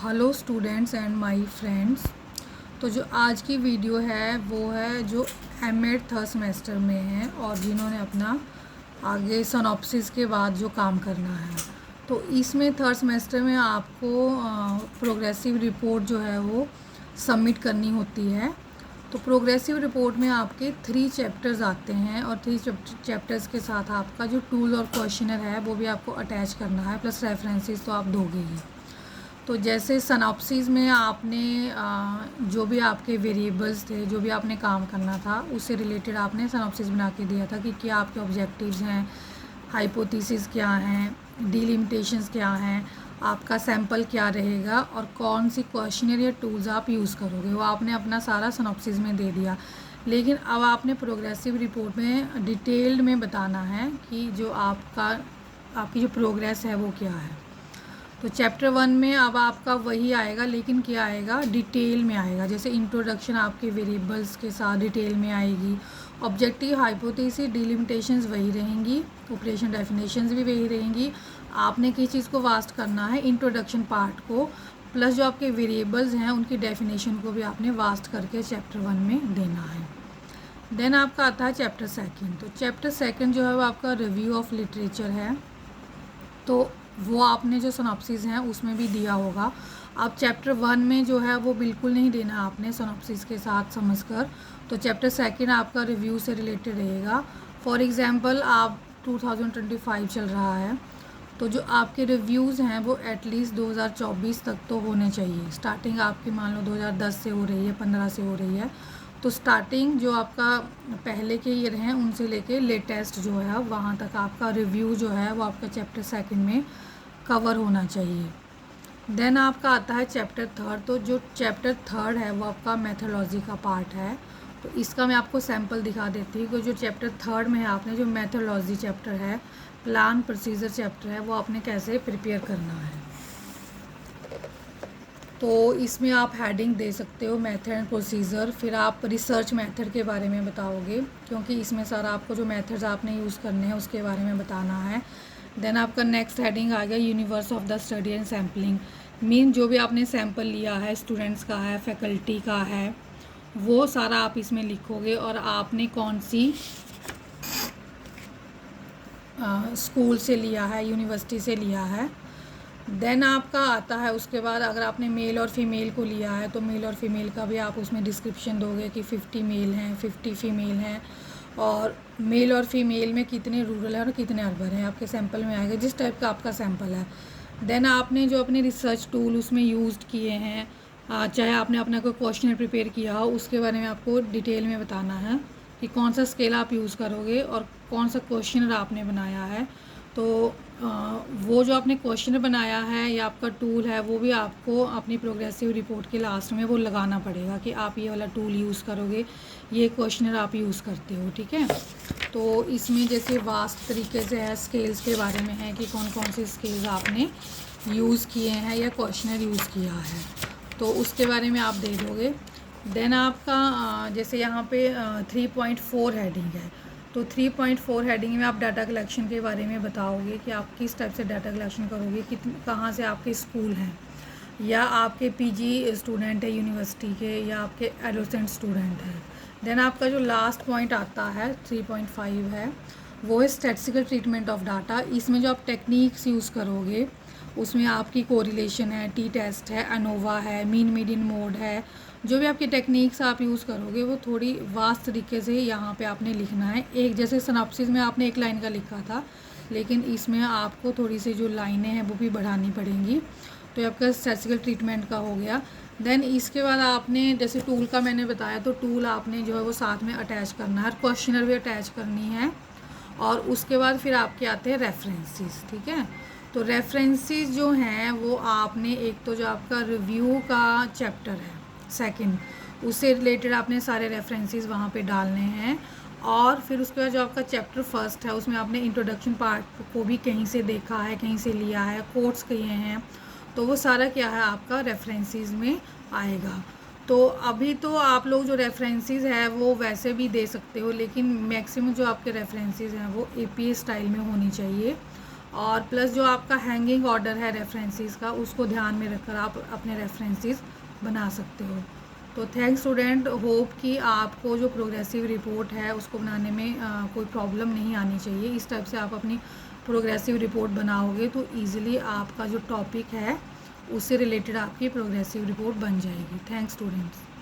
Hello students and my friends. तो जो आज की वीडियो है वो है जो एमएड थर्ड सेमेस्टर में है और जिन्होंने अपना आगे सनॉप्सिस के बाद जो काम करना है। तो इसमें थर्ड सेमेस्टर में आपको प्रोग्रेसिव रिपोर्ट जो है वो सबमिट करनी होती है। तो प्रोग्रेसिव रिपोर्ट में आपके 3 चैप्टर्स आते हैं और 3 चैप्टर्स के साथ आपका जो टूल और क्वेश्चनर है वो भी आपको अटैच करना है, प्लस रेफरेंसेस तो आप दोगे ही। तो जैसे सनॉप्सिस में आपने जो भी आपके वेरिएबल्स थे, जो भी आपने काम करना था, उससे रिलेटेड आपने सनॉप्सिस बना के दिया था कि क्या आपके ऑब्जेक्टिव्स हैं, हाइपोथेसिस क्या हैं, डिलिमिटेशंस क्या हैं, आपका सैम्पल क्या रहेगा और कौन सी क्वेश्चनर या टूल्स आप यूज़ करोगे, वो आपने अपना सारा सनॉप्सिस में दे दिया। लेकिन अब आपने प्रोग्रेसिव रिपोर्ट में डिटेल्ड में बताना है कि जो आपकी जो प्रोग्रेस है वो क्या है। तो चैप्टर 1 में अब आपका वही आएगा, लेकिन क्या आएगा, डिटेल में आएगा। जैसे इंट्रोडक्शन आपके वेरिएबल्स के साथ डिटेल में आएगी, ऑब्जेक्टिव, हाइपोथेसिस, डिलिमिटेशंस वही रहेंगी, ऑपरेशन डेफिनेशंस भी वही रहेंगी। आपने किस चीज़ को वास्ट करना है, इंट्रोडक्शन पार्ट को, प्लस जो आपके वेरिएबल्स हैं उनकी डेफिनेशन को भी आपने वास्ट करके चैप्टर 1 में देना है। देन आपका आता है चैप्टर 2। तो चैप्टर 2 जो है वो आपका रिव्यू ऑफ लिटरेचर है। तो वो आपने जो सिनॉप्सिस हैं उसमें भी दिया होगा। अब चैप्टर 1 में जो है वो बिल्कुल नहीं देना आपने सिनॉप्सिस के साथ समझकर। तो चैप्टर 2 आपका रिव्यू से रिलेटेड रहेगा। फॉर एग्ज़ाम्पल आप 2025 चल रहा है, तो जो आपके रिव्यूज़ हैं वो एटलीस्ट 2024 तक तो होने चाहिए। स्टार्टिंग आपकी मान लो 2010 से हो रही है, 15 से हो रही है, तो स्टार्टिंग जो आपका पहले के ईयर हैं उनसे लेके लेटेस्ट जो है वहाँ तक आपका रिव्यू जो है वो आपका चैप्टर 2 में कवर होना चाहिए। देन आपका आता है चैप्टर 3। तो जो चैप्टर 3 है वो आपका मेथोलॉजी का पार्ट है। तो इसका मैं आपको सैम्पल दिखा देती हूँ कि जो चैप्टर 3 में है आपने जो मेथोलॉजी चैप्टर है, प्लान प्रोसीजर चैप्टर है, वो आपने कैसे प्रिपेयर करना है। तो इसमें आप हेडिंग दे सकते हो मेथड एंड प्रोसीजर, फिर आप रिसर्च मेथड के बारे में बताओगे क्योंकि इसमें सारा आपको जो मेथड्स आपने यूज़ करने हैं उसके बारे में बताना है। देन आपका नेक्स्ट हेडिंग आ गया universe of the study and sampling. Mean जो भी आपने सैम्पल लिया है, स्टूडेंट्स का है, फैकल्टी का है, वो सारा आप इसमें लिखोगे और आपने कौन सी स्कूल से लिया है, यूनिवर्सिटी से लिया है। देन आपका आता है उसके बाद अगर आपने मेल और फीमेल को लिया है तो मेल और फीमेल का भी आप उसमें डिस्क्रिप्शन दोगे कि 50 मेल हैं, 50 फीमेल हैं और मेल और फीमेल में कितने रूरल हैं और कितने अर्बन हैं, आपके सैंपल में आएगा जिस टाइप का आपका सैंपल है। देन आपने जो अपने रिसर्च टूल उसमें यूज़ किए हैं, चाहे आपने अपना कोई क्वेश्चन प्रिपेयर किया हो, उसके बारे में आपको डिटेल में बताना है कि कौन सा स्केल आप यूज़ करोगे और कौन सा क्वेश्चन आपने बनाया है। तो वो जो आपने क्वेश्चन बनाया है या आपका टूल है वो भी आपको अपनी प्रोग्रेसिव रिपोर्ट के लास्ट में वो लगाना पड़ेगा कि आप ये वाला टूल यूज़ करोगे, ये क्वेश्चनर आप यूज़ करते हो, ठीक है। तो इसमें जैसे वास्ट तरीके से है, स्केल्स के बारे में है कि कौन कौन से स्केल्स आपने यूज़ किए हैं या क्वेश्चनर यूज़ किया है, तो उसके बारे में आप दे दोगे। देन आपका जैसे यहाँ पे 3.4 हेडिंग है, तो 3.4 हेडिंग में आप डाटा कलेक्शन के बारे में बताओगे कि आप किस टाइप से डाटा कलेक्शन करोगे, कहाँ से आपके स्कूल हैं या आपके पीजी स्टूडेंट है यूनिवर्सिटी के या आपके एडोसेंट स्टूडेंट हैं। देन आपका जो लास्ट पॉइंट आता है 3.5 है, वो है स्टैटिस्टिकल ट्रीटमेंट ऑफ डाटा। इसमें जो आप टेक्निक्स यूज़ करोगे उसमें आपकी कोरिलेशन है, टी टेस्ट है, अनोवा है, मीन मीडियन मोड है, जो भी आपकी टेक्निक्स आप यूज़ करोगे वो थोड़ी वास्ट तरीके से यहाँ पे आपने लिखना है। एक जैसे सिनॉप्सिस में आपने 1 लाइन का लिखा था, लेकिन इसमें आपको थोड़ी सी जो लाइनें हैं वो भी बढ़ानी पड़ेंगी। तो ये आपका स्टैटिस्टिकल ट्रीटमेंट का हो गया। देन इसके बाद आपने जैसे टूल का मैंने बताया, तो टूल आपने जो है वो साथ में अटैच करना है, क्वेश्चनर भी अटैच करनी है और उसके बाद फिर आपके आते हैं रेफरेंसेस, ठीक है। तो रेफरेंसेस जो हैं वो आपने एक तो जो आपका रिव्यू का चैप्टर है 2, उससे रिलेटेड आपने सारे रेफरेंसेस वहाँ पे डालने हैं और फिर उसके बाद जो आपका चैप्टर 1 है उसमें आपने इंट्रोडक्शन पार्ट को भी कहीं से देखा है, कहीं से लिया है, कोट्स किए हैं, तो वो सारा क्या है आपका रेफरेंसेस में आएगा। तो अभी तो आप लोग जो रेफरेंसेस है वो वैसे भी दे सकते हो, लेकिन मैक्सिमम जो आपके रेफरेंसेस हैं वो एपीए स्टाइल में होनी चाहिए और प्लस जो आपका हैंगिंग ऑर्डर है रेफरेंसेस का, उसको ध्यान में रखकर आप अपने रेफरेंसेस बना सकते हो। तो थैंक्स स्टूडेंट, होप कि आपको जो प्रोग्रेसिव रिपोर्ट है उसको बनाने में कोई प्रॉब्लम नहीं आनी चाहिए। इस टाइप से आप अपनी प्रोग्रेसिव रिपोर्ट बनाओगे तो ईज़िली आपका जो टॉपिक है उससे रिलेटेड आपकी प्रोग्रेसिव रिपोर्ट बन जाएगी। Thanks students.